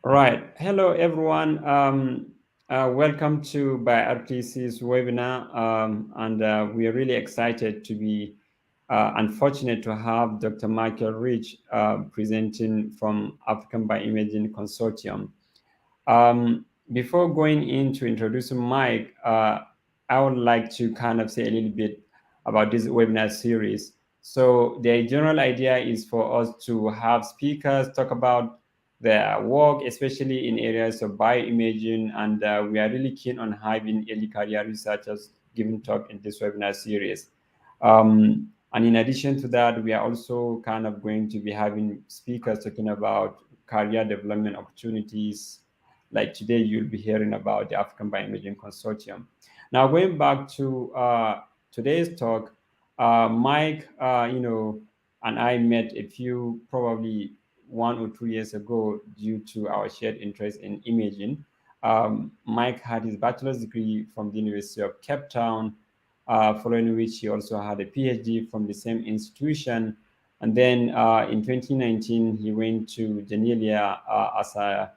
All right. Hello, everyone. Welcome to BioRTC's webinar. We are really excited to be and fortunate to have Dr. Michael Rich presenting from African Bioimaging Consortium. Before going into introducing Mike, I would like to kind of say a little bit about this webinar series. So the general idea is for us to have speakers talk about their work, especially in areas of bioimaging, and we are really keen on having early career researchers giving talk in this webinar series. And in addition to that, we are also kind of going to be having speakers talking about career development opportunities. Like today, you'll be hearing about the African Bioimaging Consortium. Now, going back to today's talk, Mike, and I met a few, probably 1 or 2 years ago, due to our shared interest in imaging. Mike had his bachelor's degree from the University of Cape Town, following which he also had a PhD from the same institution. And then in 2019, he went to Genelia as an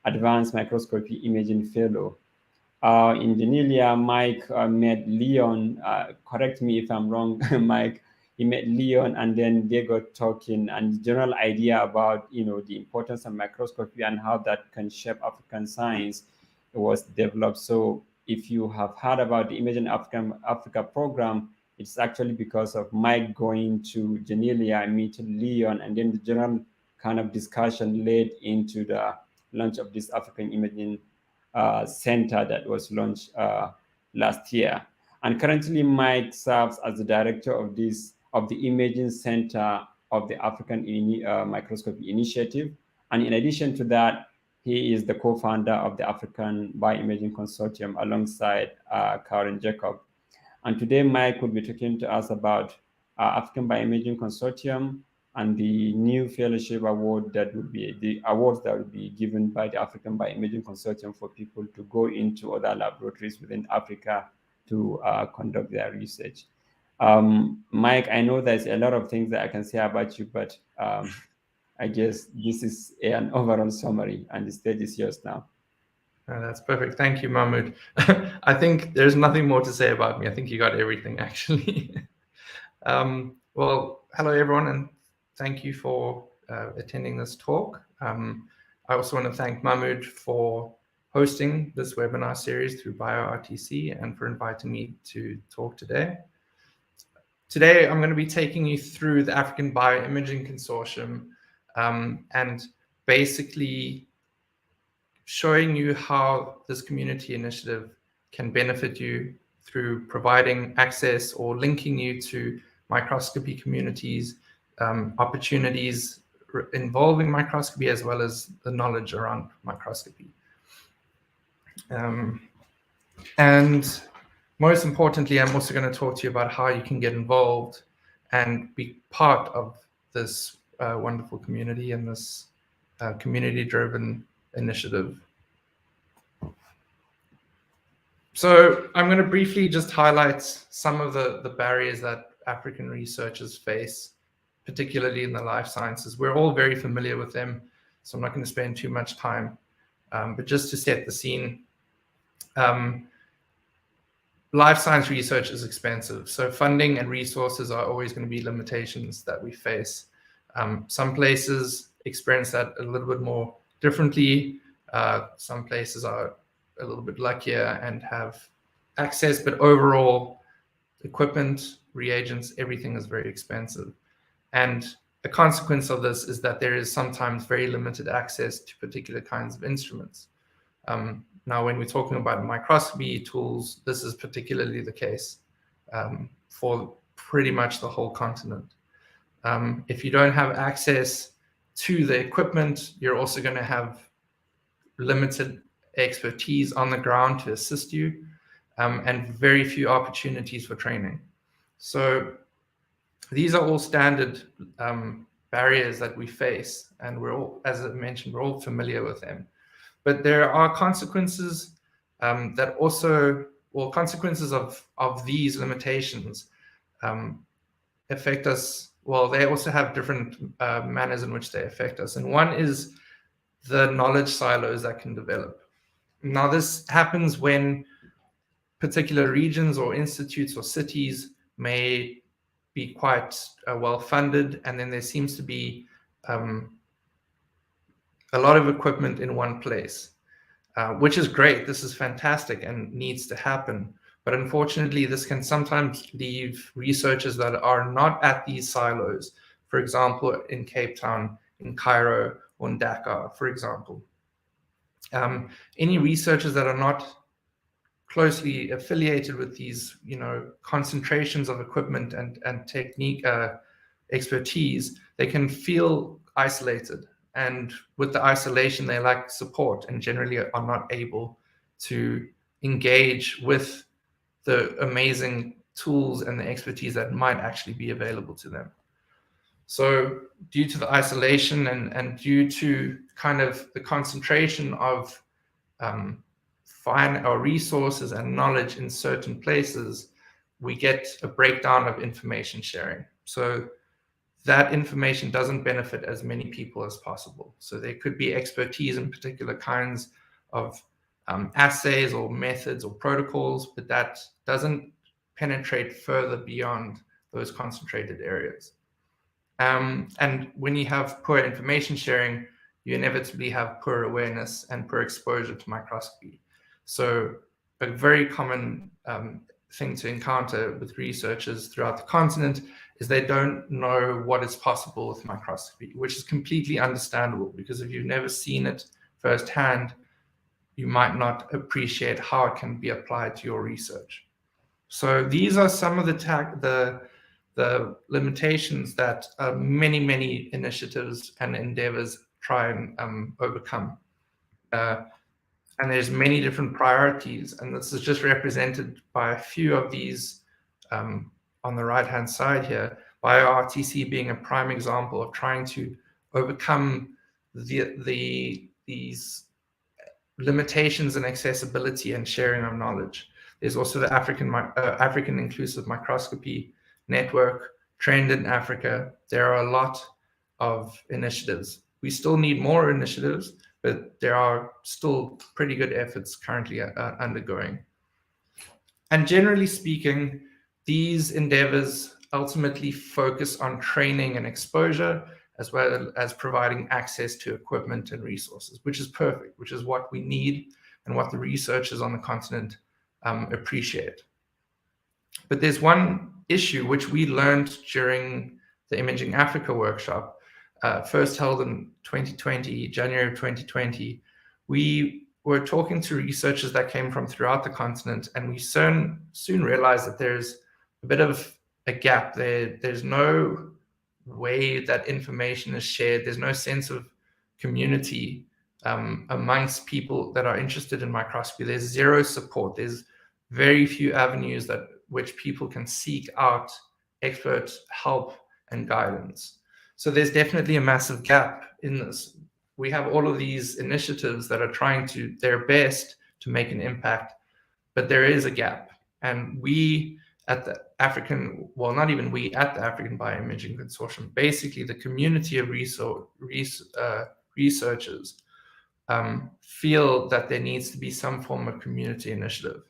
advanced microscopy imaging fellow. In Genelia, Mike met Leon. Correct me if I'm wrong, Mike. He met Leon, and then they got talking, and the general idea about the importance of microscopy and how that can shape African science was developed. So, if you have heard about the Imaging Africa program, it's actually because of Mike going to Genelia and meeting Leon, and then the general kind of discussion led into the launch of this African Imaging center that was launched last year. And currently, Mike serves as the director of the Imaging Center of the African Microscopy Initiative. And in addition to that, he is the co-founder of the African Bioimaging Consortium alongside Karen Jacob. And today, Mike will be talking to us about African Bioimaging Consortium and the new fellowship award that would be the awards that will be given by the African Bioimaging Consortium for people to go into other laboratories within Africa to conduct their research. Mike, I know there's a lot of things that I can say about you, but I guess this is an overall summary, and the stage is yours now. That's perfect. Thank you, Mahmoud. I think there's nothing more to say about me. I think you got everything, actually. Well, hello, everyone, and thank you for attending this talk. I also want to thank Mahmoud for hosting this webinar series through BioRTC and for inviting me to talk today. Today, I'm going to be taking you through the African Bioimaging Consortium and basically showing you how this community initiative can benefit you through providing access or linking you to microscopy communities, opportunities involving microscopy, as well as the knowledge around microscopy. And most importantly, I'm also going to talk to you about how you can get involved and be part of this wonderful community and this community-driven initiative. So I'm going to briefly just highlight some of the barriers that African researchers face, particularly in the life sciences. We're all very familiar with them, so I'm not going to spend too much time. But just to set the scene, life science research is expensive. So funding and resources are always going to be limitations that we face. Some places experience that a little bit more differently. Some places are a little bit luckier and have access, but overall, equipment, reagents, everything is very expensive. And a consequence of this is that there is sometimes very limited access to particular kinds of instruments. Now, when we're talking about microscopy tools, this is particularly the case for pretty much the whole continent. If you don't have access to the equipment, you're also going to have limited expertise on the ground to assist you, and very few opportunities for training. So these are all standard barriers that we face, and we're all, as I mentioned, we're all familiar with them. But there are consequences that also, well, consequences of these limitations affect us. Well, they also have different manners in which they affect us. And one is the knowledge silos that can develop. Now, this happens when particular regions or institutes or cities may be quite well funded, and then there seems to be a lot of equipment in one place, which is great. This is fantastic and needs to happen. But unfortunately, this can sometimes leave researchers that are not at these silos, for example, in Cape Town, in Cairo, or in Dakar, for example. Any researchers that are not closely affiliated with these, concentrations of equipment and technique expertise, they can feel isolated. And with the isolation, they lack support and generally are not able to engage with the amazing tools and the expertise that might actually be available to them. So due to the isolation and due to kind of the concentration of find our resources and knowledge in certain places, we get a breakdown of information sharing. So that information doesn't benefit as many people as possible. So there could be expertise in particular kinds of assays or methods or protocols, but that doesn't penetrate further beyond those concentrated areas. And when you have poor information sharing, you inevitably have poor awareness and poor exposure to microscopy. So a very common thing to encounter with researchers throughout the continent is they don't know what is possible with microscopy, which is completely understandable, because if you've never seen it firsthand, you might not appreciate how it can be applied to your research. So these are some of the limitations that many initiatives and endeavors try and overcome. And there's many different priorities, and this is just represented by a few of these on the right-hand side here. BioRTC being a prime example of trying to overcome these limitations in accessibility and sharing of knowledge. There's also the African Inclusive Microscopy Network, Trend in Africa. There are a lot of initiatives. We still need more initiatives, but there are still pretty good efforts currently undergoing. And generally speaking, these endeavors ultimately focus on training and exposure, as well as providing access to equipment and resources, which is perfect, which is what we need and what the researchers on the continent appreciate. But there's one issue which we learned during the Imaging Africa workshop, first held in 2020, January of 2020. We were talking to researchers that came from throughout the continent, and we soon realized that there's a bit of a gap there. There's no way that information is shared. There's no sense of community amongst people that are interested in microscopy. There's zero support. There's very few avenues which people can seek out expert help and guidance. So there's definitely a massive gap in this. We have all of these initiatives that are trying their best to make an impact, but there is a gap. And we at the African Bioimaging Consortium, basically the community of researchers feel that there needs to be some form of community initiative.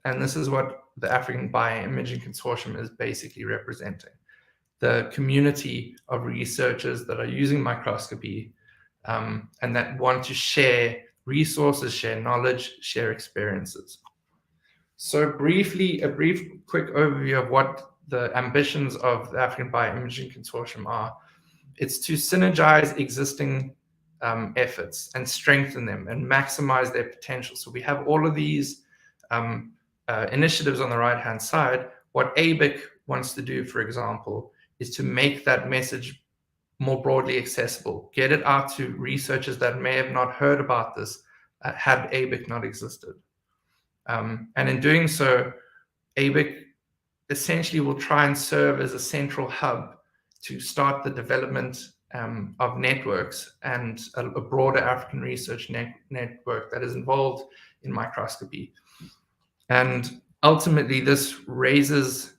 And this is what the African Bioimaging Consortium is basically representing. The community of researchers that are using microscopy and that want to share resources, share knowledge, share experiences. So briefly, a quick overview of what the ambitions of the African Bioimaging Consortium are. It's to synergize existing efforts and strengthen them and maximize their potential. So we have all of these initiatives on the right-hand side. What ABIC wants to do, for example, is to make that message more broadly accessible, get it out to researchers that may have not heard about this had ABIC not existed. And in doing so, ABIC essentially will try and serve as a central hub to start the development of networks and a broader African research network that is involved in microscopy. And ultimately, this raises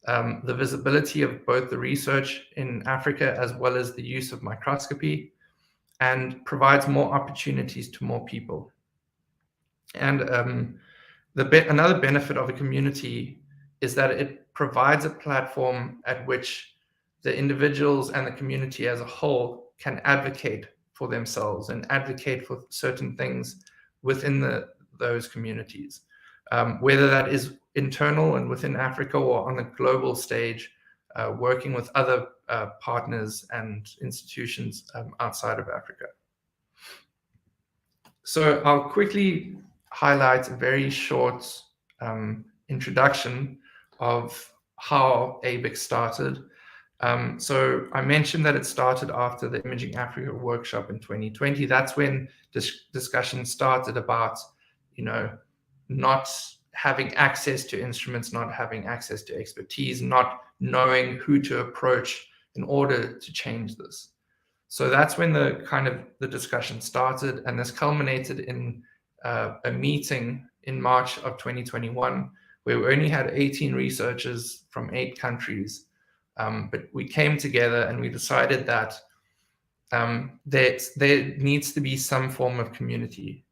the visibility of both the research in Africa as well as the use of microscopy. and provides more opportunities to more people. And another benefit of a community is that it provides a platform at which the individuals and the community as a whole can advocate for themselves and advocate for certain things within those communities, whether that is internal and within Africa or on the global stage, working with other partners and institutions outside of Africa. So I'll quickly highlight a very short introduction of how ABIC started. So I mentioned that it started after the Imaging Africa workshop in 2020. That's when this discussion started about, not having access to instruments, not having access to expertise, not knowing who to approach in order to change this. So that's when the discussion started, and this culminated in a meeting in March of 2021, where we only had 18 researchers from 8 countries. But we came together and we decided that there needs to be some form of community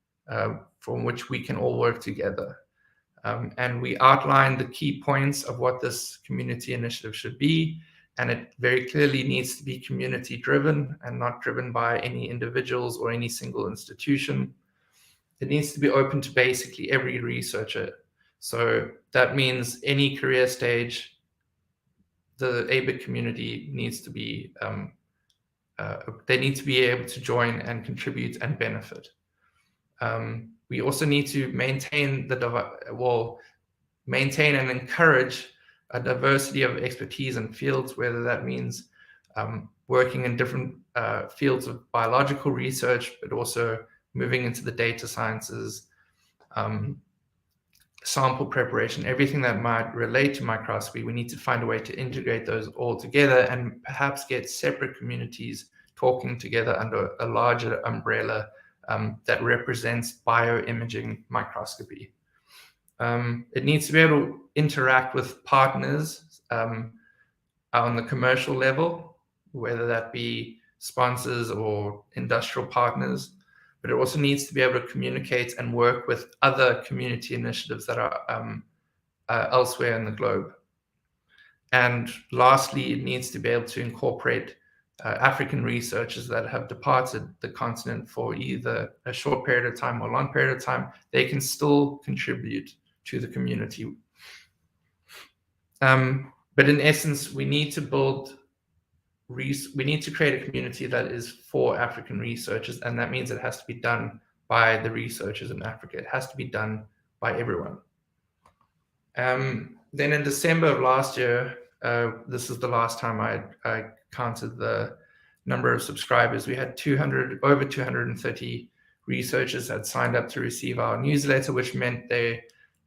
from which we can all work together. And we outlined the key points of what this community initiative should be. And it very clearly needs to be community driven and not driven by any individuals or any single institution. It needs to be open to basically every researcher. So that means any career stage, the ABIC community needs to be, they need to be able to join and contribute and benefit. We also need to maintain and encourage a diversity of expertise and fields, whether that means working in different fields of biological research, but also moving into the data sciences, sample preparation, everything that might relate to microscopy. We need to find a way to integrate those all together and perhaps get separate communities talking together under a larger umbrella that represents bioimaging microscopy. It needs to be able to interact with partners on the commercial level, whether that be sponsors or industrial partners, but it also needs to be able to communicate and work with other community initiatives that are elsewhere in the globe. And lastly, it needs to be able to incorporate African researchers that have departed the continent for either a short period of time or a long period of time. They can still contribute to the community. But in essence, we need to create a community that is for African researchers, and that means it has to be done by the researchers in Africa. It has to be done by everyone. Then in December of last year, this is the last time I counted the number of subscribers. We had over 230 researchers had signed up to receive our newsletter, which meant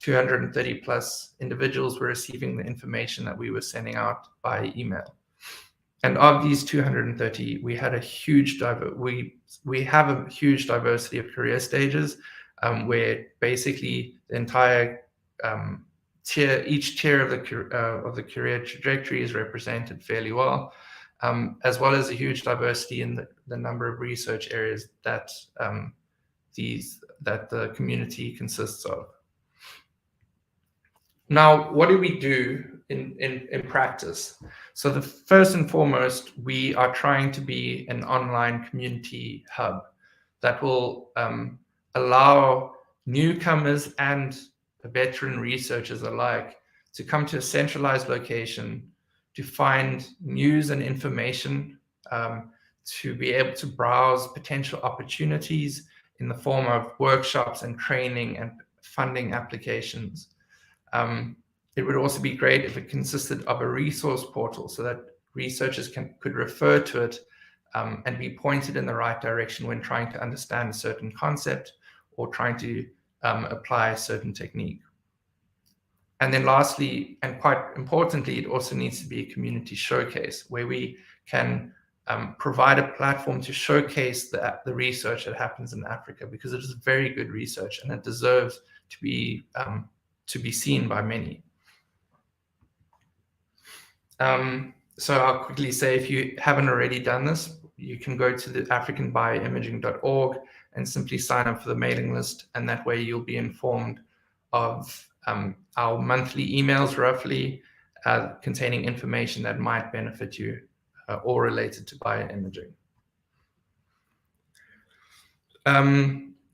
230 plus individuals were receiving the information that we were sending out by email. And of these 230, we had we have a huge diversity of career stages, where basically the entire each tier of the career trajectory is represented fairly well, as well as a huge diversity in the number of research areas that the community consists of. Now, what do we do in practice? So the first and foremost, we are trying to be an online community hub that will allow newcomers and veteran researchers alike to come to a centralized location to find news and information, to be able to browse potential opportunities in the form of workshops and training and funding applications. It would also be great if it consisted of a resource portal so that researchers could refer to it and be pointed in the right direction when trying to understand a certain concept or trying to apply a certain technique. And then lastly, and quite importantly, it also needs to be a community showcase where we can provide a platform to showcase the research that happens in Africa, because it is very good research and it deserves to be seen by many. So I'll quickly say, if you haven't already done this, you can go to the africanbioimaging.org and simply sign up for the mailing list, and that way you'll be informed of our monthly emails, roughly, containing information that might benefit you or related to bioimaging.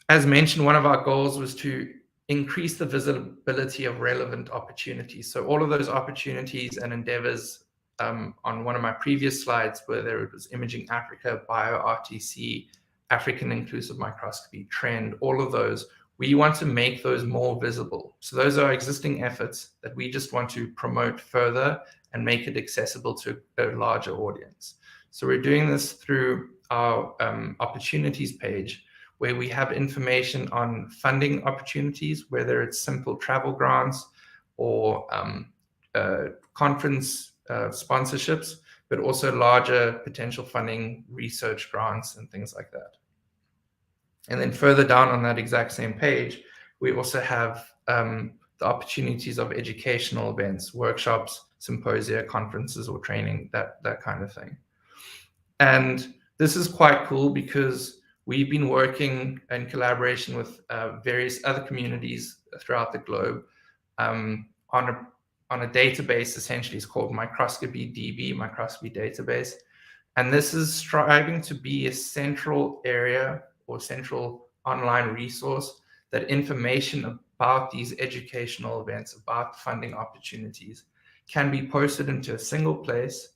As mentioned, one of our goals was to increase the visibility of relevant opportunities. So all of those opportunities and endeavors on one of my previous slides, whether it was Imaging Africa, BioRTC, African Inclusive Microscopy, Trend, all of those, we want to make those more visible. So those are existing efforts that we just want to promote further and make it accessible to a larger audience. So we're doing this through our opportunities page, where we have information on funding opportunities, whether it's simple travel grants or conference sponsorships, but also larger potential funding, research grants, and things like that. And then further down on that exact same page, we also have the opportunities of educational events, workshops, symposia, conferences, or training, that kind of thing. And this is quite cool because we've been working in collaboration with various other communities throughout the globe on a database. Essentially, it's called Microscopy DB, Microscopy Database. And this is striving to be a central area or central online resource that information about these educational events, about funding opportunities, can be posted into a single place.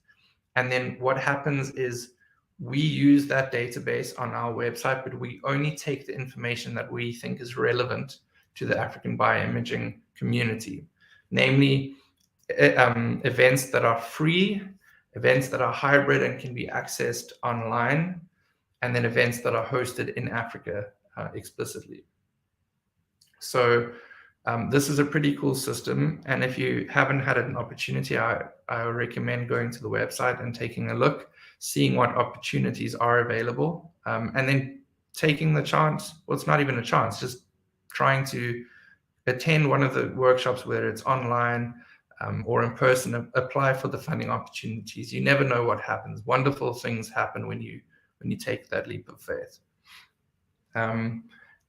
And then what happens is we use that database on our website, but we only take the information that we think is relevant to the African bioimaging community, namely events that are free, events that are hybrid and can be accessed online, and then events that are hosted in Africa explicitly. So this is a pretty cool system. And if you haven't had an opportunity, I recommend going to the website and taking a look, seeing what opportunities are available, and then taking the chance. Well, it's not even a chance, just trying to attend one of the workshops, whether it's online or in person, apply for the funding opportunities. You never know what happens. Wonderful things happen when you take that leap of faith. And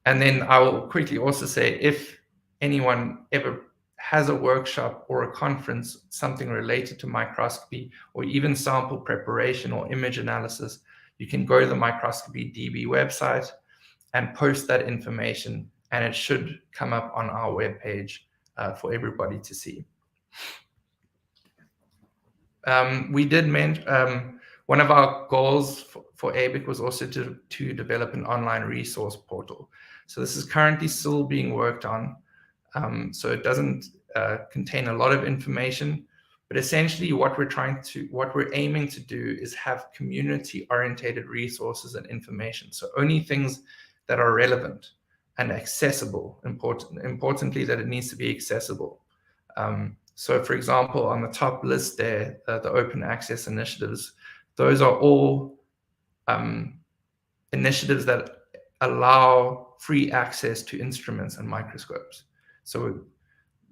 then I will quickly also say, if anyone ever has a workshop or a conference, something related to microscopy or even sample preparation or image analysis, you can go to the Microscopy DB website and post that information, and it should come up on our webpage for everybody to see. We did mention one of our goals for ABIC was also to develop an online resource portal. So this is currently still being worked on. So it doesn't contain a lot of information, but essentially what we're aiming to do is have community-oriented resources and information. So only things that are relevant and accessible. Importantly, that it needs to be accessible. So for example, on the top list there, the open access initiatives, those are all initiatives that allow free access to instruments and microscopes. So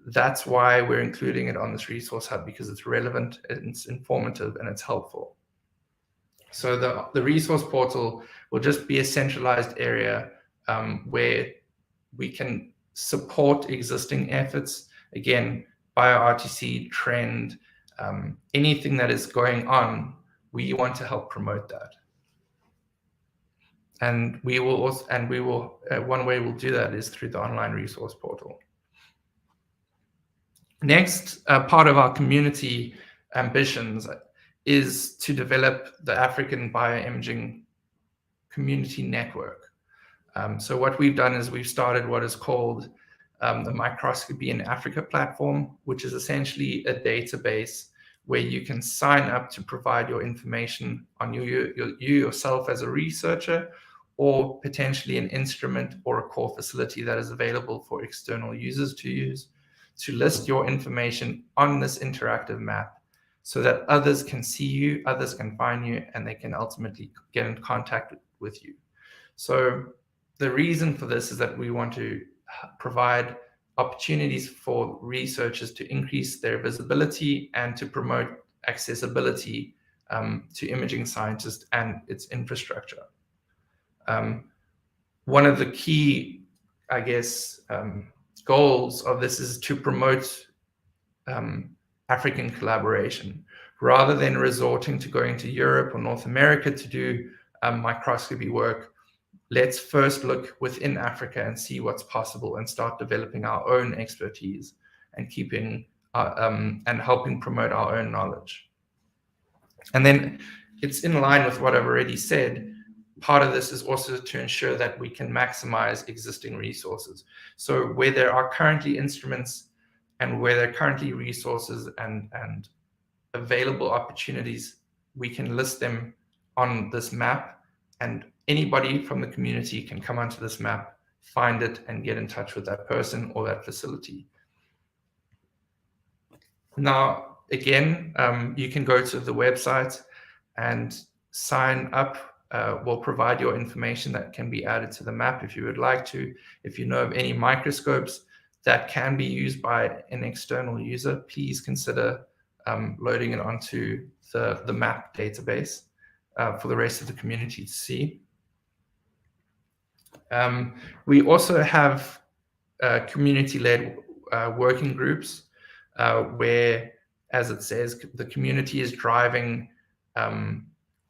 that's why we're including it on this resource hub, because it's relevant, it's informative, and it's helpful. So the resource portal will just be a centralized area where we can support existing efforts. Again, BioRTC, Trend, anything that is going on, we want to help promote that. And we will also, one way we'll do that is through the online resource portal. Next part of our community ambitions is to develop the African Bioimaging Community Network. So what we've done is we've started what is called the Microscopy in Africa platform, which is essentially a database where you can sign up to provide your information on you yourself as a researcher, or potentially an instrument or a core facility that is available for external users to use, to list your information on this interactive map so that others can see you, others can find you, and they can ultimately get in contact with you. So the reason for this is that we want to provide opportunities for researchers to increase their visibility and to promote accessibility to imaging scientists and its infrastructure. One of the key, I guess, goals of this is to promote African collaboration. Rather than resorting to going to Europe or North America to do microscopy work, let's first look within Africa and see what's possible and start developing our own expertise and keeping and helping promote our own knowledge. And then it's in line with what I've already said. Part of this is also to ensure that we can maximize existing resources. So where there are currently instruments and where there are currently resources and available opportunities, we can list them on this map, and anybody from the community can come onto this map, find it, and get in touch with that person or that facility. Now, again, you can go to the website and sign up. We'll provide your information that can be added to the map if you would like to. If you know of any microscopes that can be used by an external user, please consider loading it onto the map database for the rest of the community to see. We also have community-led working groups where, as it says, the community is driving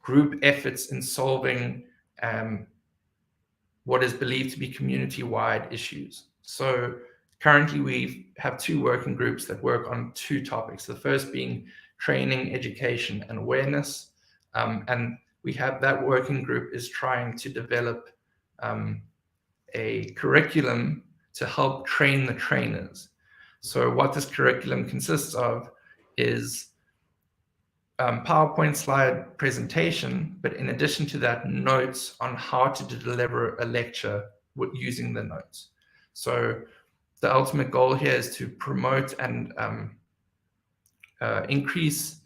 group efforts in solving what is believed to be community-wide issues. So currently we have 2 working groups that work on 2 topics. The first being training, education, and awareness. And we have that working group is trying to develop a curriculum to help train the trainers. So what this curriculum consists of is PowerPoint slide presentation, but in addition to that, notes on how to deliver a lecture using the notes. So the ultimate goal here is to promote and increase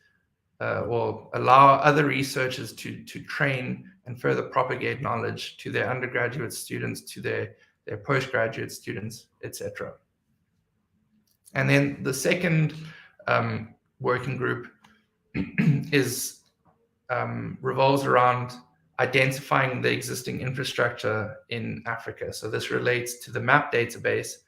or allow other researchers to train and further propagate knowledge to their undergraduate students, to their postgraduate students, etc. And then the second working group is revolves around identifying the existing infrastructure in Africa. So this relates to the map database.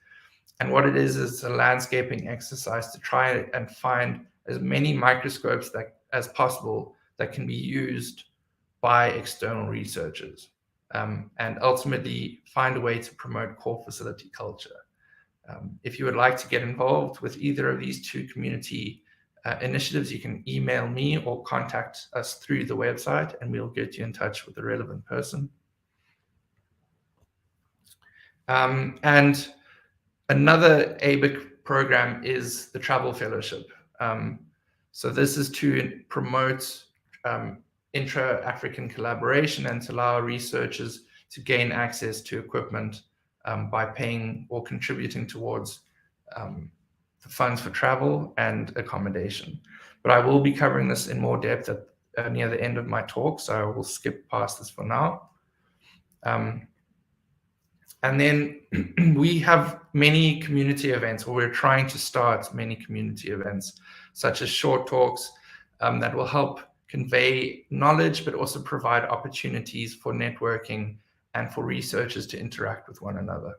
And what it is a landscaping exercise to try and find as many microscopes as possible that can be used by external researchers, and ultimately find a way to promote core facility culture. If you would like to get involved with either of these 2 community initiatives, you can email me or contact us through the website, and we'll get you in touch with the relevant person. And another ABIC program is the Travel Fellowship. So this is to promote intra-African collaboration and to allow researchers to gain access to equipment by paying or contributing towards the funds for travel and accommodation. But I will be covering this in more depth at near the end of my talk, so I will skip past this for now. And then we have many community events, or we're trying to start many community events, such as short talks that will help convey knowledge, but also provide opportunities for networking and for researchers to interact with one another.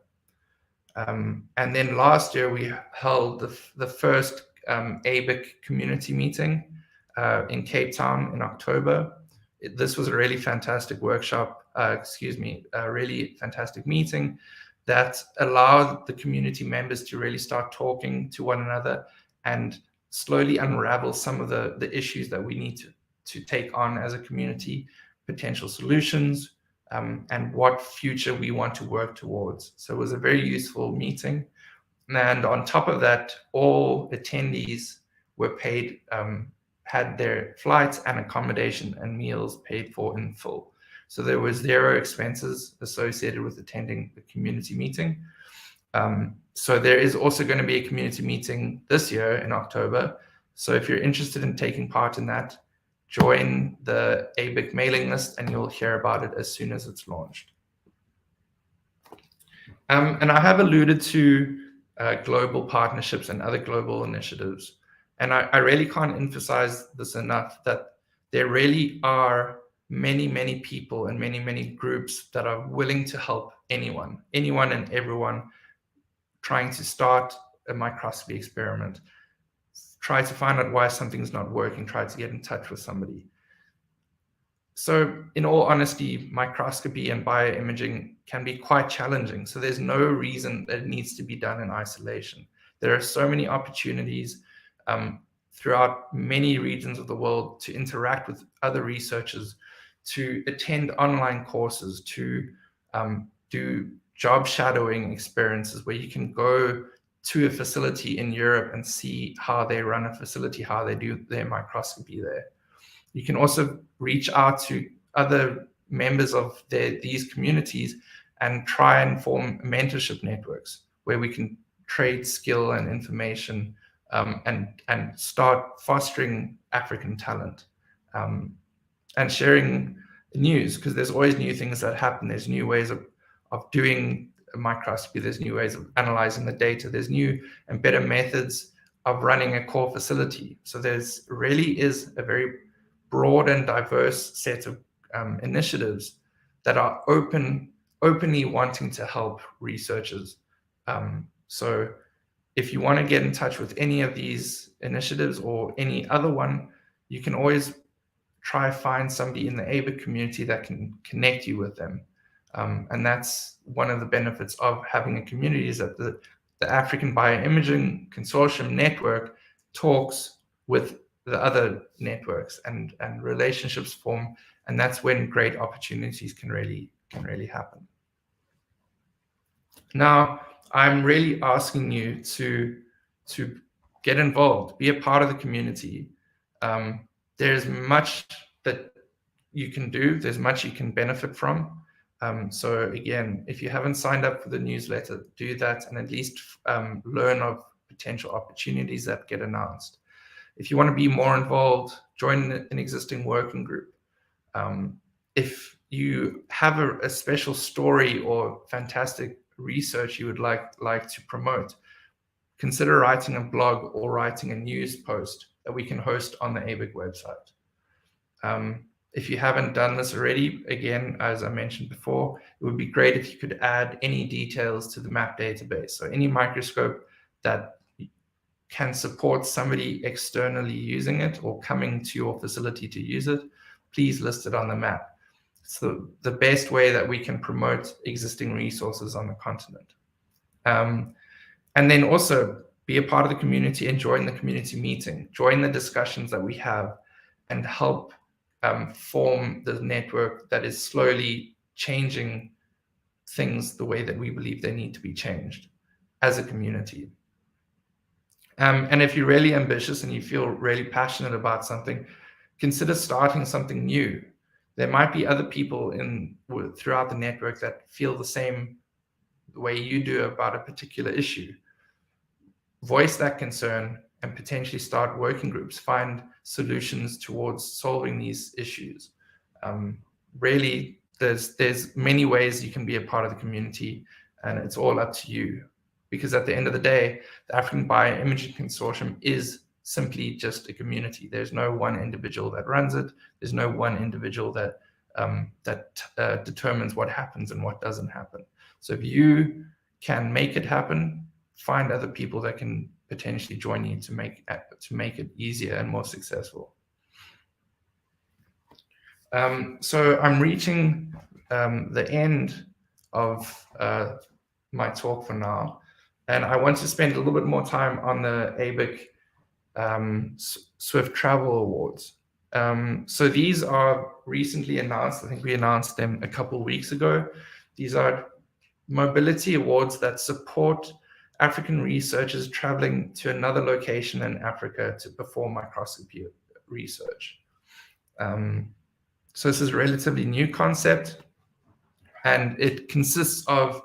And then last year, we held the first ABIC community meeting in Cape Town in October. This was a really fantastic workshop, a really fantastic meeting that allowed the community members to really start talking to one another and slowly unravel some of the issues that we need to take on as a community, potential solutions, and what future we want to work towards. So it was a very useful meeting. And on top of that, all attendees were paid, had their flights and accommodation and meals paid for in full. So there was 0 expenses associated with attending the community meeting. So there is also going to be a community meeting this year in October. So if you're interested in taking part in that, join the ABIC mailing list and you'll hear about it as soon as it's launched. And I have alluded to global partnerships and other global initiatives. And I really can't emphasize this enough, that there really are many people and many groups that are willing to help anyone and everyone trying to start a microscopy experiment, try to find out why something's not working, try to get in touch with somebody. So in all honesty, microscopy and bioimaging can be quite challenging. So there's no reason that it needs to be done in isolation. There are so many opportunities throughout many regions of the world to interact with other researchers, to attend online courses, to do job shadowing experiences where you can go to a facility in Europe and see how they run a facility, how they do their microscopy there. You can also reach out to other members of these communities and try and form mentorship networks where we can trade skill and information and start fostering African talent and sharing news, because there's always new things that happen. There's new ways of doing microscopy. There's new ways of analyzing the data. There's new and better methods of running a core facility. So there's really is a very broad and diverse set of initiatives that are openly wanting to help researchers. So if you want to get in touch with any of these initiatives or any other one, you can always try to find somebody in the Abec community that can connect you with them. And that's one of the benefits of having a community, is that the African Bioimaging Consortium network talks with the other networks and relationships form, and that's when great opportunities can really happen. Now, I'm really asking you to get involved, be a part of the community. There's much that you can do. There's much you can benefit from. So again, if you haven't signed up for the newsletter, do that and at least learn of potential opportunities that get announced. If you want to be more involved, join an existing working group. If you have a special story or fantastic research you would like to promote, consider writing a blog or writing a news post that we can host on the Abec website. If you haven't done this already, again, as I mentioned before, it would be great if you could add any details to the map database. So any microscope that can support somebody externally using it or coming to your facility to use it, please list it on the map. It's the best way that we can promote existing resources on the continent. And then also be a part of the community and join the community meeting, join the discussions that we have, and help form the network that is slowly changing things the way that we believe they need to be changed as a community. And if you're really ambitious and you feel really passionate about something, consider starting something new. There might be other people throughout the network that feel the same way you do about a particular issue. Voice that concern and potentially start working groups, find solutions towards solving these issues. Really, there's many ways you can be a part of the community, and it's all up to you. Because at the end of the day, the African Bioimaging Consortium is simply just a community. There's no one individual that runs it. There's no one individual that determines what happens and what doesn't happen. So if you can make it happen, find other people that can potentially join you to make it easier and more successful. So I'm reaching the end of my talk for now, and I want to spend a little bit more time on the ABIC Swift Travel Awards. So these are recently announced. I think we announced them a couple of weeks ago. These are mobility awards that support African researchers traveling to another location in Africa to perform microscopy research. So this is a relatively new concept, and it consists of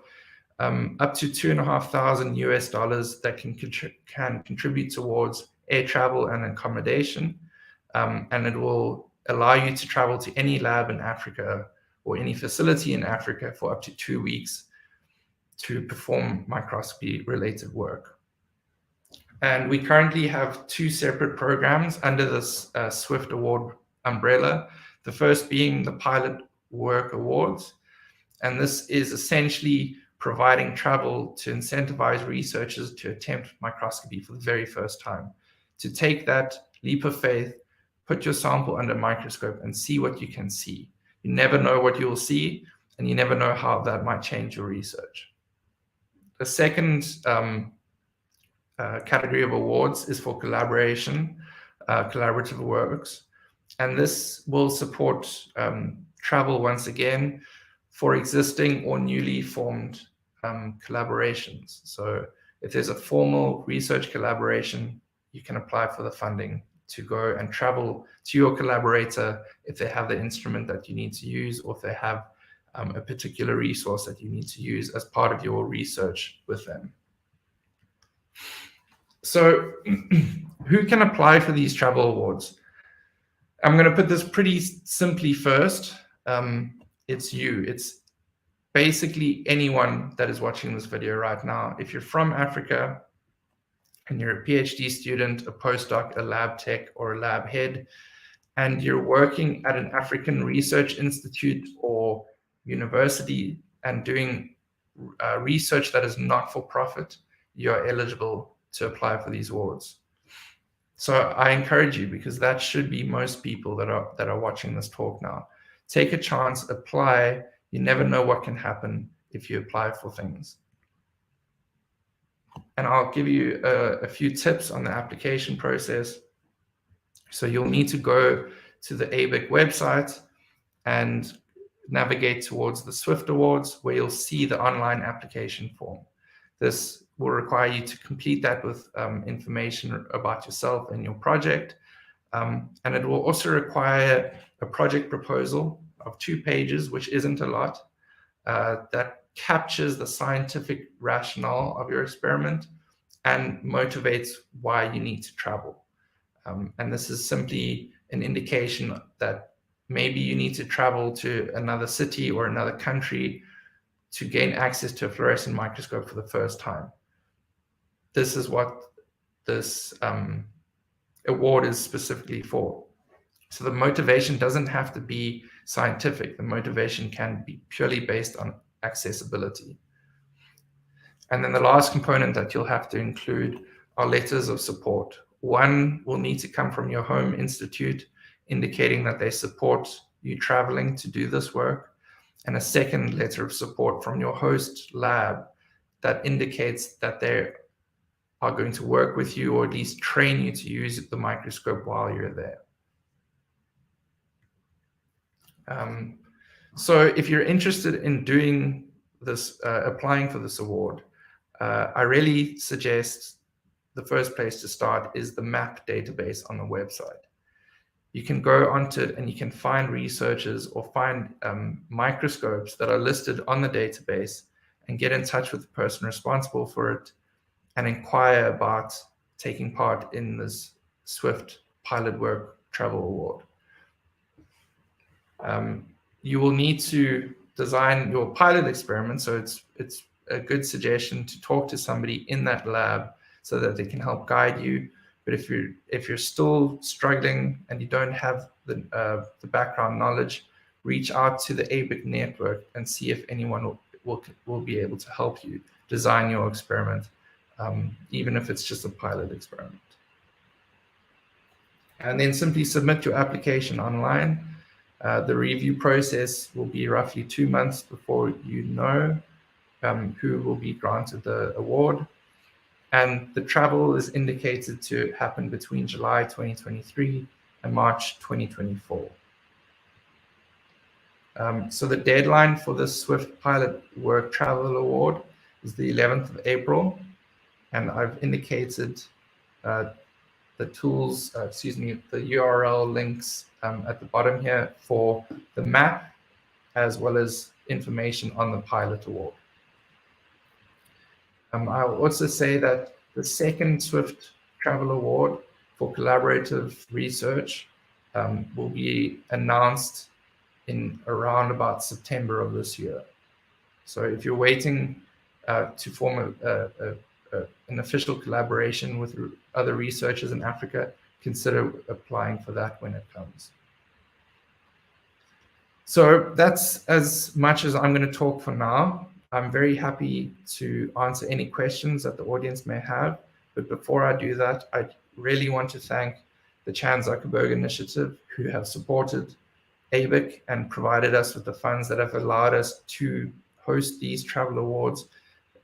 up to $2,500 US that can contribute towards air travel and accommodation, and it will allow you to travel to any lab in Africa or any facility in Africa for up to 2 weeks to perform microscopy-related work. And we currently have 2 separate programs under this Swift Award umbrella, the first being the Pilot Work Awards. And this is essentially providing travel to incentivize researchers to attempt microscopy for the very first time, to take that leap of faith, put your sample under a microscope and see what you can see. You never know what you will see, and you never know how that might change your research. The second category of awards is for collaboration, collaborative works. And this will support travel once again for existing or newly formed collaborations. So if there's a formal research collaboration, you can apply for the funding to go and travel to your collaborator if they have the instrument that you need to use, or if they have a particular resource that you need to use as part of your research with them. So who can apply for these travel awards? I'm going to put this pretty simply first. It's you. It's basically anyone that is watching this video right now. If you're from Africa and you're a PhD student, a postdoc, a lab tech, or a lab head, and you're working at an African research institute or university and doing research that is not for profit, you're eligible to apply for these awards. So I encourage you, because that should be most people that are watching this talk now. Take a chance, apply. You never know what can happen if you apply for things. And I'll give you a few tips on the application process. So you'll need to go to the ABIC website and navigate towards the Swift Awards, where you'll see the online application form. This will require you to complete that with information about yourself and your project. And it will also require a project proposal of 2 pages, which isn't a lot, that captures the scientific rationale of your experiment and motivates why you need to travel. And this is simply an indication that maybe you need to travel to another city or another country to gain access to a fluorescent microscope for the first time. This is what this award is specifically for. So the motivation doesn't have to be scientific. The motivation can be purely based on accessibility. And then the last component that you'll have to include are letters of support. One will need to come from your home institute, indicating that they support you traveling to do this work, and a second letter of support from your host lab that indicates that they are going to work with you, or at least train you to use the microscope while you're there. So if you're interested in doing this, applying for this award, I really suggest the first place to start is the MAP database on the website. You can go onto it and you can find researchers or find microscopes that are listed on the database and get in touch with the person responsible for it and inquire about taking part in this Swift Pilot Work Travel Award. You will need to design your pilot experiment, so it's a good suggestion to talk to somebody in that lab so that they can help guide you. But if you're still struggling and you don't have the background knowledge, reach out to the ABIC network and see if anyone will be able to help you design your experiment, even if it's just a pilot experiment. And then simply submit your application online. The review process will be roughly 2 months before you know who will be granted the award. And the travel is indicated to happen between July 2023 and March 2024. So the deadline for the Swift Pilot Work Travel Award is the 11th of April. And I've indicated the tools, the URL links at the bottom here for the map, as well as information on the Pilot Award. I'll also say that the second Swift Travel Award for collaborative research will be announced in around about September of this year. So if you're waiting to form an official collaboration with other researchers in Africa, consider applying for that when it comes. So that's as much as I'm going to talk for now. I'm very happy to answer any questions that the audience may have. But before I do that, I really want to thank the Chan Zuckerberg Initiative, who have supported ABIC and provided us with the funds that have allowed us to host these travel awards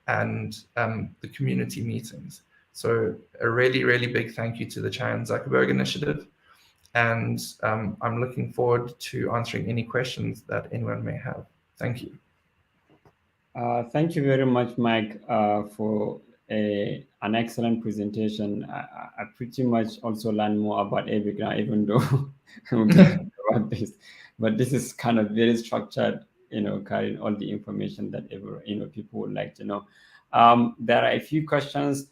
and the community meetings. So a really, really big thank you to the Chan Zuckerberg Initiative. And I'm looking forward to answering any questions that anyone may have. Thank you. Thank you very much, Mike, for an excellent presentation. I pretty much also learned more about ABIC now, even though we'll be talking about this. But this is kind of very structured, carrying all the information that people would like to know. There are a few questions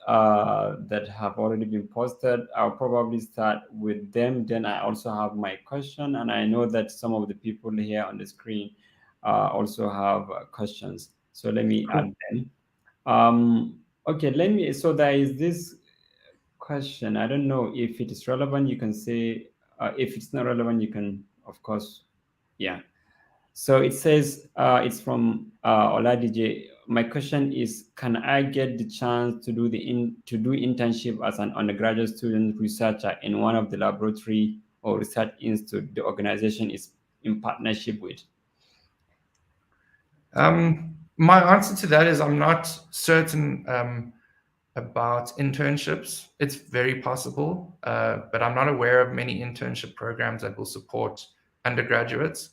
that have already been posted. I'll probably start with them. Then I also have my question, and I know that some of the people here on the screen also have questions. So let me add them. Okay, so there is this question. I don't know if it is relevant. You can say, if it's not relevant, you can, of course, yeah. So it says, it's from Oladije. My question is, can I get the chance to do internship as an undergraduate student researcher in one of the laboratory or research institute the organization is in partnership with? My answer to that is I'm not certain about internships. It's very possible, but I'm not aware of many internship programs that will support undergraduates.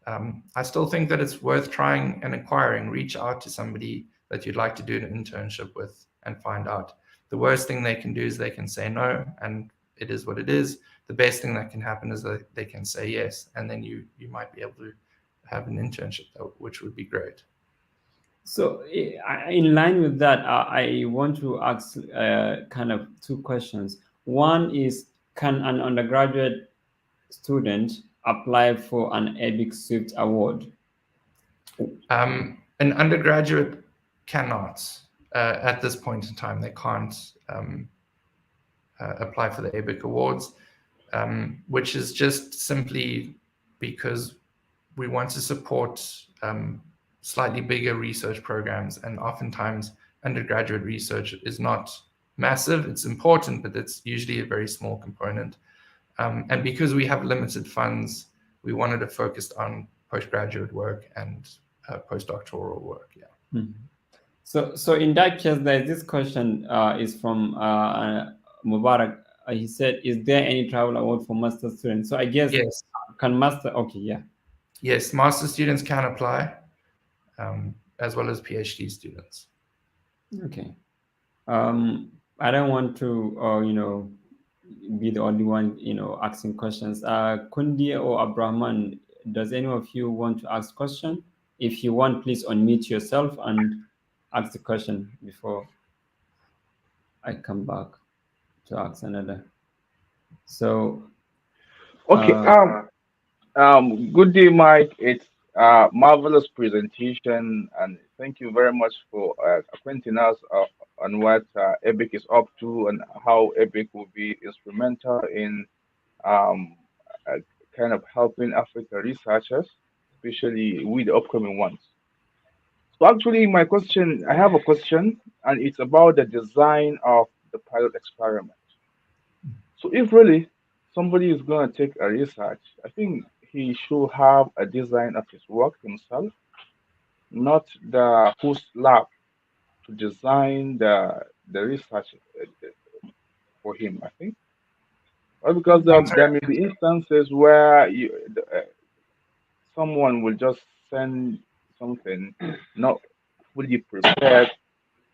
I still think that it's worth trying and inquiring. Reach out to somebody that you'd like to do an internship with and find out. The worst thing they can do is they can say no, and it is what it is. The best thing that can happen is that they can say yes, and then you might be able to have an internship, which would be great. So in line with that, I want to ask kind of two questions. One is, can an undergraduate student apply for an ABIC Swift Award? An undergraduate cannot. At this point in time, they can't apply for the ABIC Awards, which is just simply because we want to support slightly bigger research programs, and oftentimes undergraduate research is not massive. It's important, but it's usually a very small component. And because we have limited funds, we wanted to focus on postgraduate work and postdoctoral work. Yeah. Mm-hmm. So in that case, there's this question is from Mubarak. He said, "Is there any travel award for master students?" So I guess yes. Can master? Okay, yeah. Yes, master students can apply, as well as PhD students. Okay. I don't want to, be the only one, asking questions. Kundi or Abrahman, does any of you want to ask question? If you want, please unmute yourself and ask the question before I come back to ask another. So. Okay. Good day, Mike. It's a marvelous presentation, and thank you very much for acquainting us on what ABIC is up to and how ABIC will be instrumental in uh, kind of helping Africa researchers, especially with the upcoming ones. So actually, I have a question, and it's about the design of the pilot experiment. So if really somebody is going to take a research, I think he should have a design of his work himself, not the host lab to design the research for him. I think, well, because there may be instances where someone will just send something not fully prepared,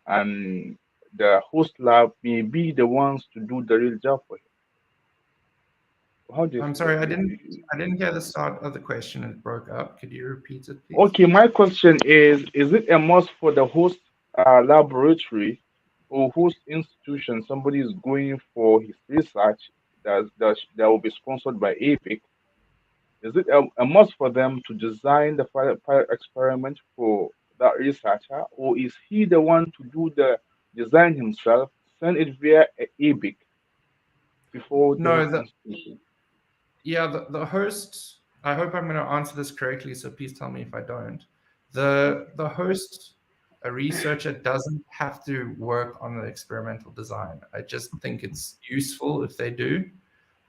and the host lab may be the ones to do the real job for him. I'm sorry, I didn't hear the start of the question. It broke up. Could you repeat it, please? Okay, my question is it a must for the host laboratory or host institution, somebody is going for his research that will be sponsored by ABIC? Is it a must for them to design the pilot experiment for that researcher, or is he the one to do the design himself, send it via ABIC before no, the institution? Yeah, the host I hope I'm going to answer this correctly, so please tell me if I don't. The host, a researcher, doesn't have to work on the experimental design. I just think it's useful if they do.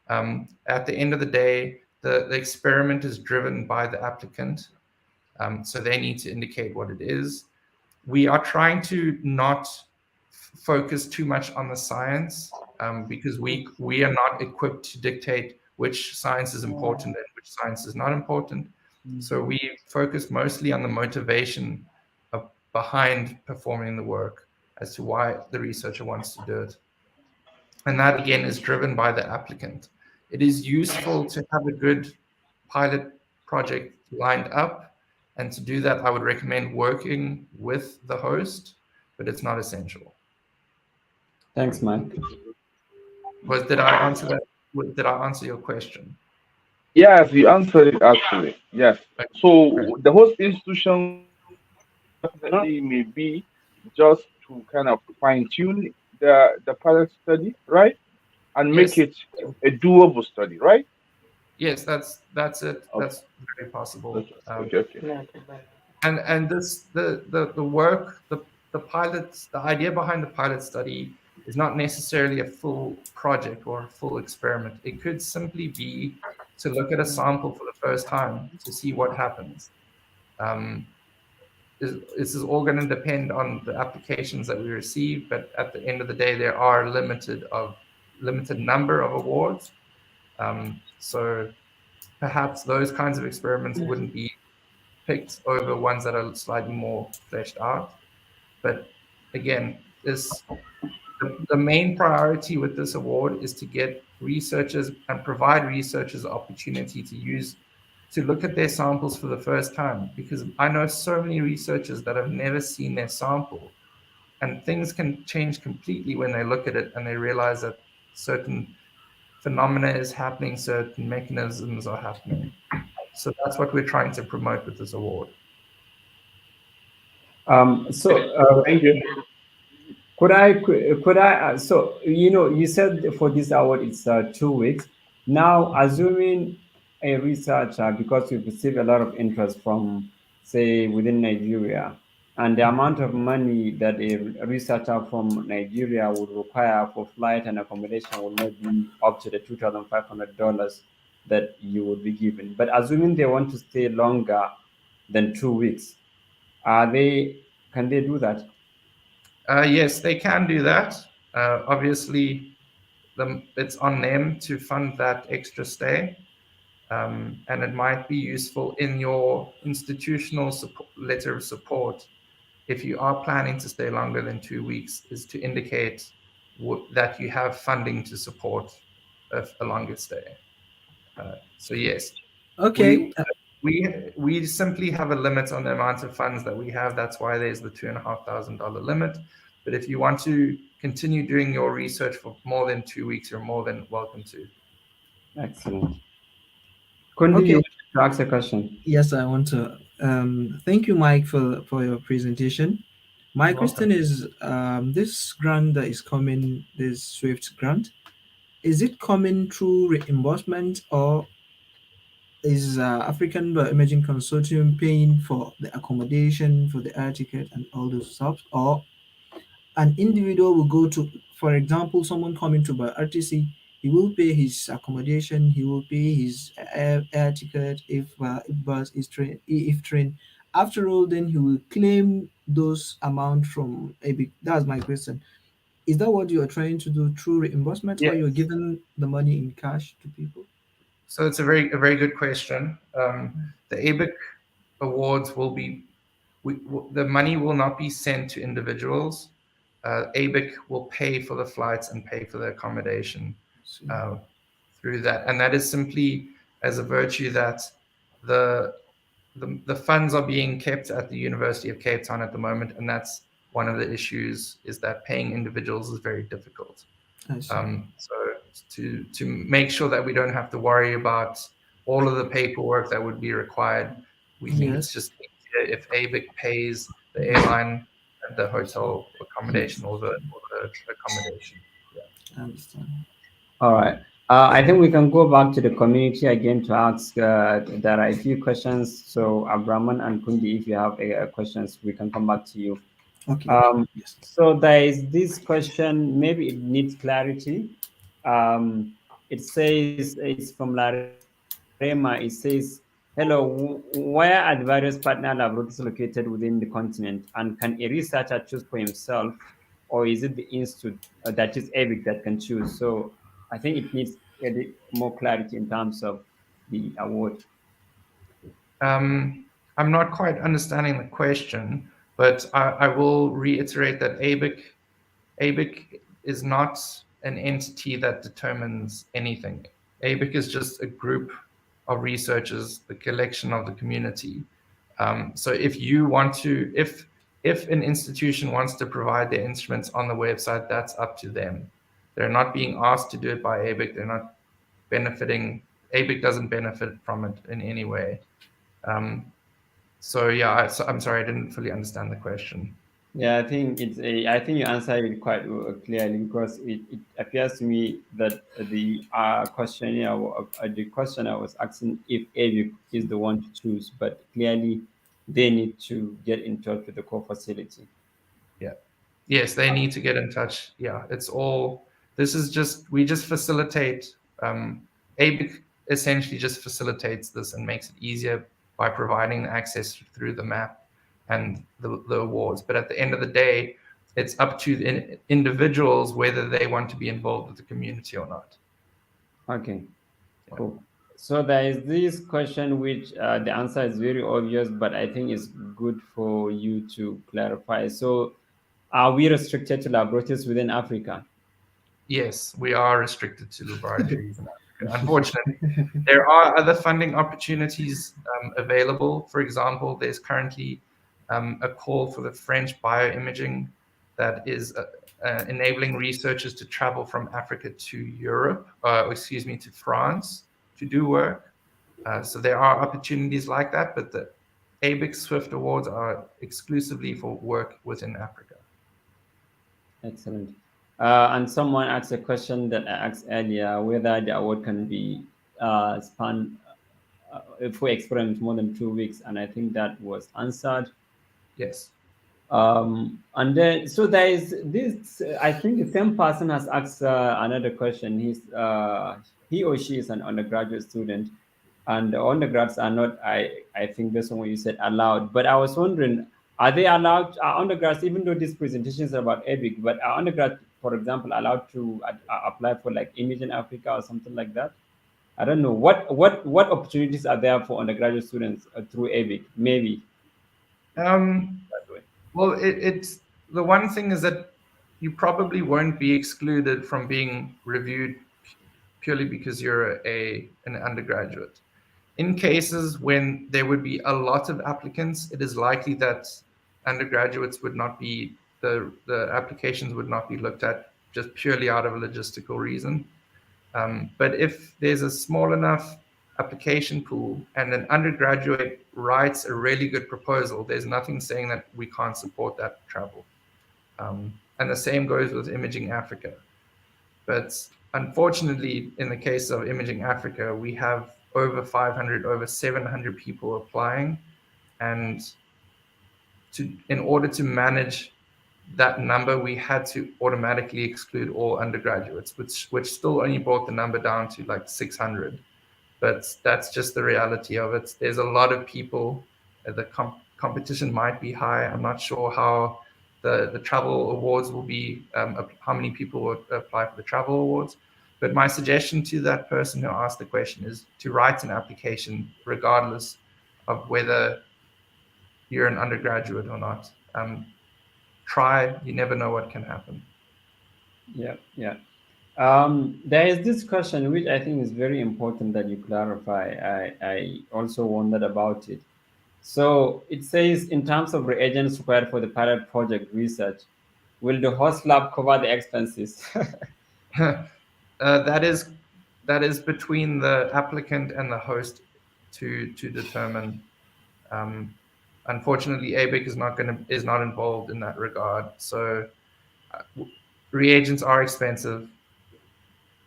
At the end of the day, the experiment is driven by the applicant, so they need to indicate what it is. We are trying to not focus too much on the science because we are not equipped to dictate which science is important and which science is not important. So we focus mostly on the motivation behind performing the work as to why the researcher wants to do it. And that, again, is driven by the applicant. It is useful to have a good pilot project lined up. And to do that, I would recommend working with the host, but it's not essential. Thanks, Mike. Did I answer that? Did I answer your question? Yes, you answered it actually. Yes. So the host institution definitely may be just to kind of fine tune the pilot study, right? And make it a doable study, right? Yes, that's it. Okay. That's very possible. Okay. And this the work, the pilots, the idea behind the pilot study is not necessarily a full project or a full experiment. It could simply be to look at a sample for the first time to see what happens. This is all going to depend on the applications that we receive, but at the end of the day, there are limited number of awards. So perhaps those kinds of experiments wouldn't be picked over ones that are slightly more fleshed out. But again, the main priority with this award is to get researchers and provide researchers the opportunity to look at their samples for the first time, because I know so many researchers that have never seen their sample, and things can change completely when they look at it and they realize that certain phenomena is happening, certain mechanisms are happening. So that's what we're trying to promote with this award. Thank you. Could I? So you said for this award it's 2 weeks. Now, assuming a researcher, because we've received a lot of interest from, say, within Nigeria, and the amount of money that a researcher from Nigeria would require for flight and accommodation would not be up to the $2,500 that you would be given. But assuming they want to stay longer than 2 weeks, can they do that? Yes, they can do that. Obviously, it's on them to fund that extra stay. And it might be useful in your institutional letter of support, if you are planning to stay longer than 2 weeks, is to indicate that you have funding to support a longer stay. So yes. Okay. We simply have a limit on the amount of funds that we have. That's why there's the $2,500 limit. But if you want to continue doing your research for more than 2 weeks, you're more than welcome to. Excellent. Kundi, you want to ask a question? Yes, I want to. Thank you, Mike, for your presentation. My question is, this grant that is coming, this SWIFT grant, is it coming through reimbursement, or is African Bioimaging Consortium paying for the accommodation, for the air ticket, and all those stuff, or an individual will go to, for example, someone coming to RTC, he will pay his accommodation, he will pay his air ticket if bus is train, if train. After all, then he will claim those amount from ABIC. That's my question. Is that what you are trying to do through reimbursement, or you're giving the money in cash to people? So it's a very good question. The ABIC awards will be, the money will not be sent to individuals. ABIC will pay for the flights and pay for the accommodation through that, and that is simply as a virtue that the funds are being kept at the University of Cape Town at the moment, and that's one of the issues, is that paying individuals is very difficult. So to make sure that we don't have to worry about all of the paperwork that would be required, we think it's just easier if ABIC pays the airline, the hotel accommodation, or the accommodation. I understand. All right. I think we can go back to the community again to ask. There are a few questions. So, Abraman and Kundi, if you have questions, we can come back to you. Okay. Yes. So there is this question, maybe it needs clarity. It says, it's from Larema, it says, hello, where are the various partner laboratories located within the continent? And can a researcher choose for himself, or is it the institute, that is ABIC, that can choose? So I think it needs a bit more clarity in terms of the award. I'm not quite understanding the question, but I will reiterate that ABIC is not an entity that determines anything. ABIC is just a group of researchers, the collection of the community. So if you want to, if an institution wants to provide their instruments on the website, that's up to them. They're not being asked to do it by ABIC. They're not benefiting. ABIC doesn't benefit from it in any way. So yeah, I'm sorry, I didn't fully understand the question. Yeah, I think I think you answered it quite clearly, because it appears to me that the questionnaire, the questioner was asking if ABIC is the one to choose, but clearly they need to get in touch with the core facility. Yeah. Yes, they need to get in touch. Yeah, it's all. This is just, we just facilitate. ABIC essentially just facilitates this and makes it easier by providing access through the map and the awards. But at the end of the day, it's up to the individuals whether they want to be involved with the community or not. Okay, cool. So there is this question which the answer is very obvious, but I think it's good for you to clarify. So are we restricted to laboratories within Africa? Yes, we are restricted to laboratories in Africa. Unfortunately, there are other funding opportunities available. For example, there's currently a call for the French bioimaging that is enabling researchers to travel from Africa to Europe, to France to do work. So there are opportunities like that, but the ABIC Swift Awards are exclusively for work within Africa. Excellent. And someone asked a question that I asked earlier, whether the award can be spanned if we experiment more than 2 weeks, and I think that was answered. Yes. And then, so there is this, I think the same person has asked another question. He or she is an undergraduate student, and the undergrads are not, I think based on what you said, allowed. But I was wondering, are they allowed, are undergrads, even though this presentation is about ABIC, but are undergrads, for example, allowed to apply for like Imaging Africa or something like that? I don't know. What opportunities are there for undergraduate students through ABIC? Maybe. Well, it's the one thing is that you probably won't be excluded from being reviewed purely because you're an undergraduate. In cases when there would be a lot of applicants, it is likely that undergraduates would not be, the applications would not be looked at just purely out of a logistical reason. But if there's a small enough application pool and an undergraduate writes a really good proposal, there's nothing saying that we can't support that travel. And the same goes with Imaging Africa. But unfortunately, in the case of Imaging Africa, we have over 500, over 700 people applying. And in order to manage that number, we had to automatically exclude all undergraduates, which still only brought the number down to like 600. But that's just the reality of it. There's a lot of people. The competition might be high. I'm not sure how the travel awards will be, how many people will apply for the travel awards. But my suggestion to that person who asked the question is to write an application regardless of whether you're an undergraduate or not. Try, you never know what can happen. Yeah. There is this question which I think is very important that you clarify. I also wondered about it. So it says, in terms of reagents required for the pilot project research, will the host lab cover the expenses? That is between the applicant and the host to determine. Unfortunately, ABIC is not involved in that regard. So reagents are expensive,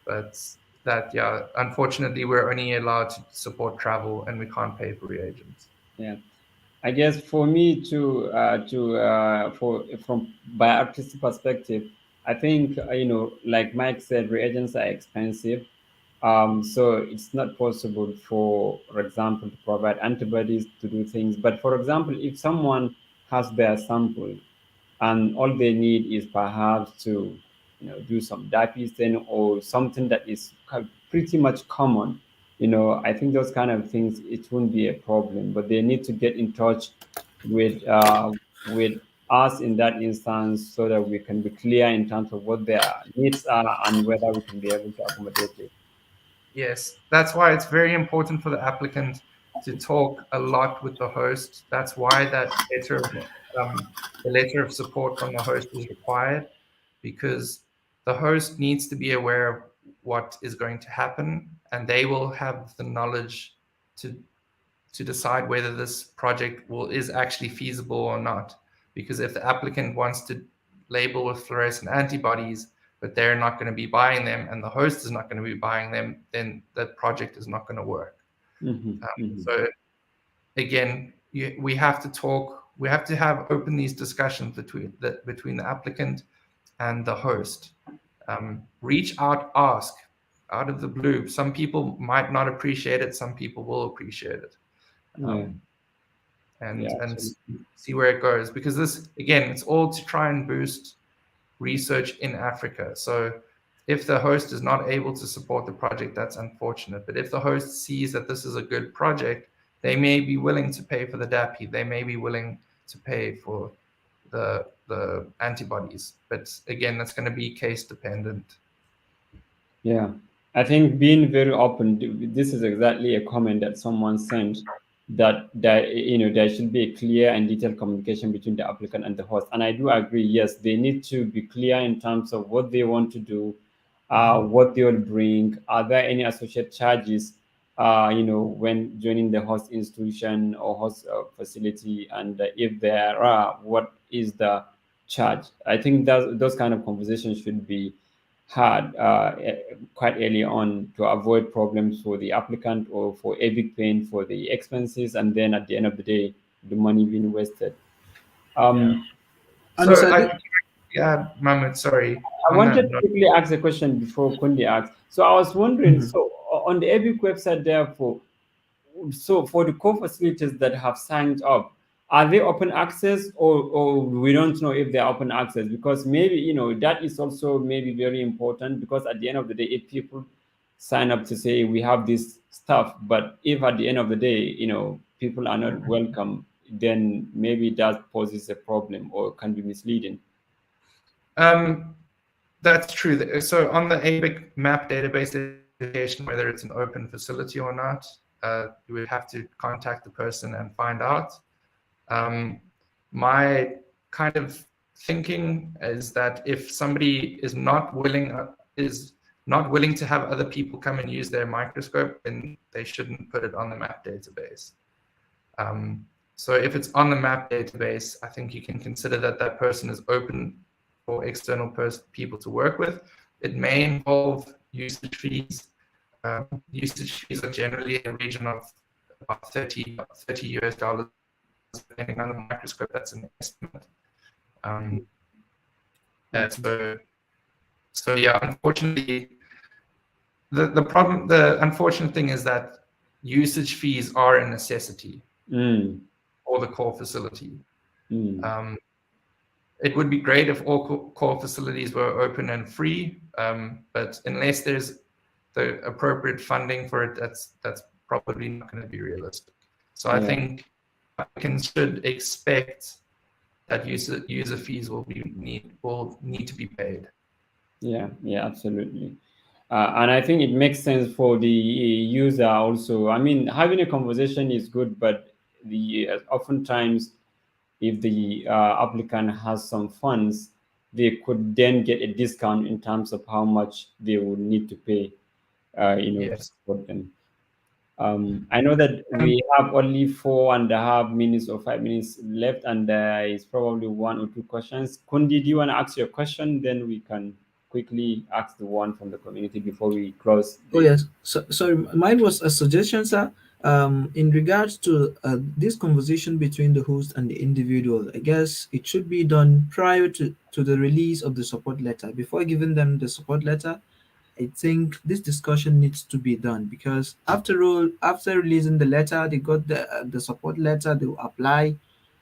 but that, yeah, unfortunately, we're only allowed to support travel and we can't pay for reagents. Yeah. I guess for me from bioartist perspective, I think like Mike said, reagents are expensive. So it's not possible for example, to provide antibodies to do things. But for example, if someone has their sample and all they need is perhaps to do some dipistin or something that is pretty much common, I think those kind of things, it won't be a problem. But they need to get in touch with with us in that instance, so that we can be clear in terms of what their needs are and whether we can be able to accommodate it. Yes, that's why it's very important for the applicant to talk a lot with the host. That's why that the letter of support from the host is required, because the host needs to be aware of what is going to happen, and they will have the knowledge to decide whether this project is actually feasible or not. Because if the applicant wants to label with fluorescent antibodies, but they're not going to be buying them and the host is not going to be buying them, then that project is not going to work. So again, we have to talk, we have to have open these discussions between the applicant and the host. Reach out, ask out of the blue. Some people might not appreciate it, some people will appreciate it. And see where it goes, because this, again, it's all to try and boost research in Africa. So if the host is not able to support the project, that's unfortunate. But if the host sees that this is a good project, they may be willing to pay for the DAPI. They may be willing to pay for the antibodies. But again, that's going to be case dependent. Yeah, I think being very open. This is exactly a comment that someone sent, that there should be a clear and detailed communication between the applicant and the host. And I do agree. Yes, they need to be clear in terms of what they want to do, what they will bring. Are there any associated charges, when joining the host institution or host facility? And if there are, what is the charge? I think that those kind of conversations should be had quite early on, to avoid problems for the applicant or for ABIC paying for the expenses, and then at the end of the day, the money being wasted. Yeah, Mahmoud, sorry. I wanted to quickly ask a question before Kundi asks. So I was wondering, so on the ABIC website, therefore, so for the core facilities that have signed up, are they open access, or we don't know if they're open access? Because maybe that is also maybe very important, because at the end of the day, if people sign up to say we have this stuff, but if at the end of the day people are not welcome, then maybe that poses a problem or can be misleading. That's true. So on the ABIC map database application, whether it's an open facility or not, you would have to contact the person and find out. My kind of thinking is that if somebody is not willing to have other people come and use their microscope, then they shouldn't put it on the map database. So if it's on the map database, I think you can consider that person is open for external people to work with. It may involve usage fees. Usage fees are generally in the region of about $30 US, depending on the microscope. That's an estimate. So yeah, unfortunately, the unfortunate thing is that usage fees are a necessity for the core facility. It would be great if all core facilities were open and free, but unless there's the appropriate funding for it, that's probably not going to be realistic. So I think applicants should expect that user fees will need to be paid. Yeah, absolutely. And I think it makes sense for the user also. I mean, having a conversation is good, but oftentimes, if the applicant has some funds, they could then get a discount in terms of how much they would need to pay, to support them. I know that we have only 4.5 minutes or 5 minutes left, and there is probably 1 or 2 questions. Kundi, do you want to ask your question? Then we can quickly ask the one from the community before we close. Oh yes. So sorry, mine was a suggestion, sir. In regards to this conversation between the host and the individual, I guess it should be done prior to the release of the support letter. Before giving them the support letter, I think this discussion needs to be done because after all, after releasing the letter, they got the support letter, they will apply,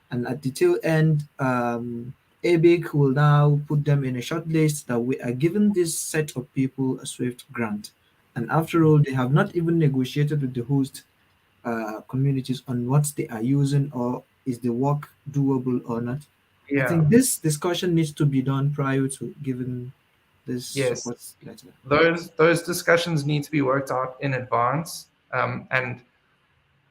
and at the tail end, ABIC will now put them in a short list that we are giving this set of people a SWIFT grant. And after all, they have not even negotiated with the host communities on what they are using or is the work doable or not. I Yeah. think this discussion needs to be done prior to giving this support letter. Those discussions need to be worked out in advance. And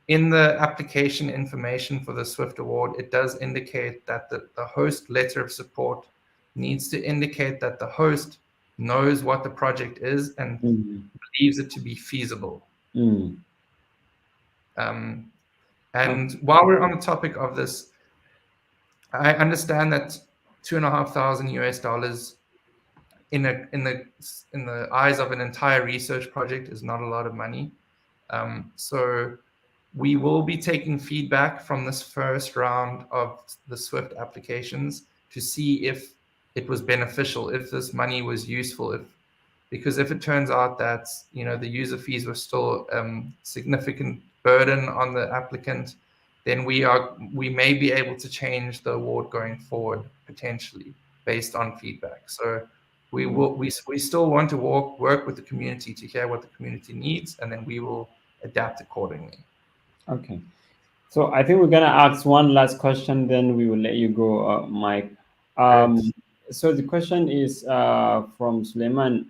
in the application information for the SWIFT award, it does indicate that the host letter of support needs to indicate that the host knows what the project is and believes it to be feasible. And while we're on the topic of this, I understand that $2,500 in the eyes of an entire research project is not a lot of money. So we will be taking feedback from this first round of the SWIFT applications to see if it was beneficial, if this money was useful, because if it turns out that the user fees were still significant burden on the applicant, then we may be able to change the award going forward potentially based on feedback. So we still want to work with the community to hear what the community needs, and then we will adapt accordingly. Okay, so I think we're gonna ask one last question, then we will let you go, Mike. So the question is from Suleiman.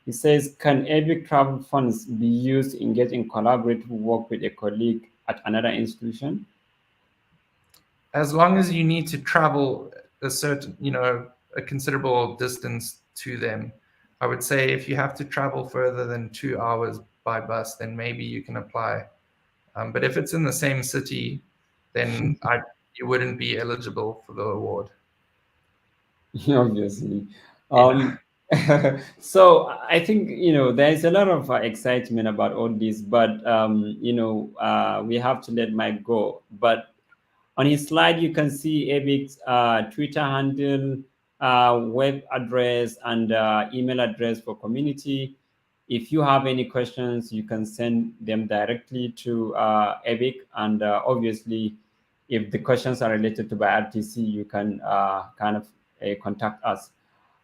He says, can ABIC travel funds be used in getting collaborative work with a colleague at another institution? As long as you need to travel a certain, a considerable distance to them, I would say if you have to travel further than 2 hours by bus, then maybe you can apply. But if it's in the same city, then you wouldn't be eligible for the award. Obviously. So I think there's a lot of excitement about all this, but we have to let Mike go. But on his slide, you can see ABIC's Twitter handle, web address, and email address for community. If you have any questions, you can send them directly to ABIC, and obviously, if the questions are related to BioRTC, you can kind of contact us.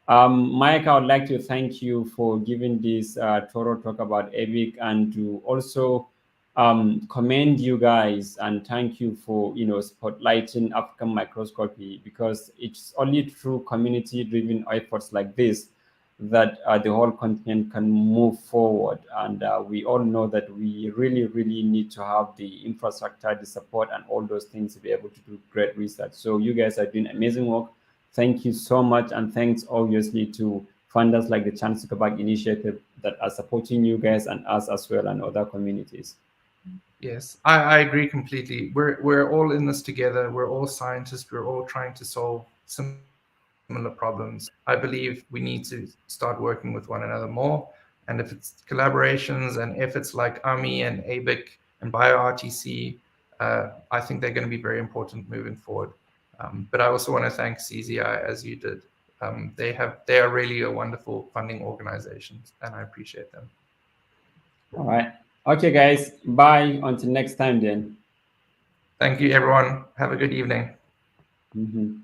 Mike, I would like to thank you for giving this thorough talk about ABIC, and to also commend you guys and thank you for spotlighting African microscopy, because it's only through community-driven efforts like this that the whole continent can move forward. And we all know that we really, really need to have the infrastructure, the support, and all those things to be able to do great research. So you guys are doing amazing work. Thank you so much, and thanks obviously to funders like the Chance to Go Back initiative that are supporting you guys and us as well, and other communities. Yes, I agree completely. We're all in this together. We're all scientists. We're all trying to solve similar problems. I believe we need to start working with one another more. And if it's collaborations, and if it's like AMI and ABIC and BioRTC, I think they're going to be very important moving forward. But I also want to thank CZI, as you did. They are really a wonderful funding organization, and I appreciate them. All right. Okay, guys. Bye. Until next time, then. Thank you, everyone. Have a good evening. Mm-hmm.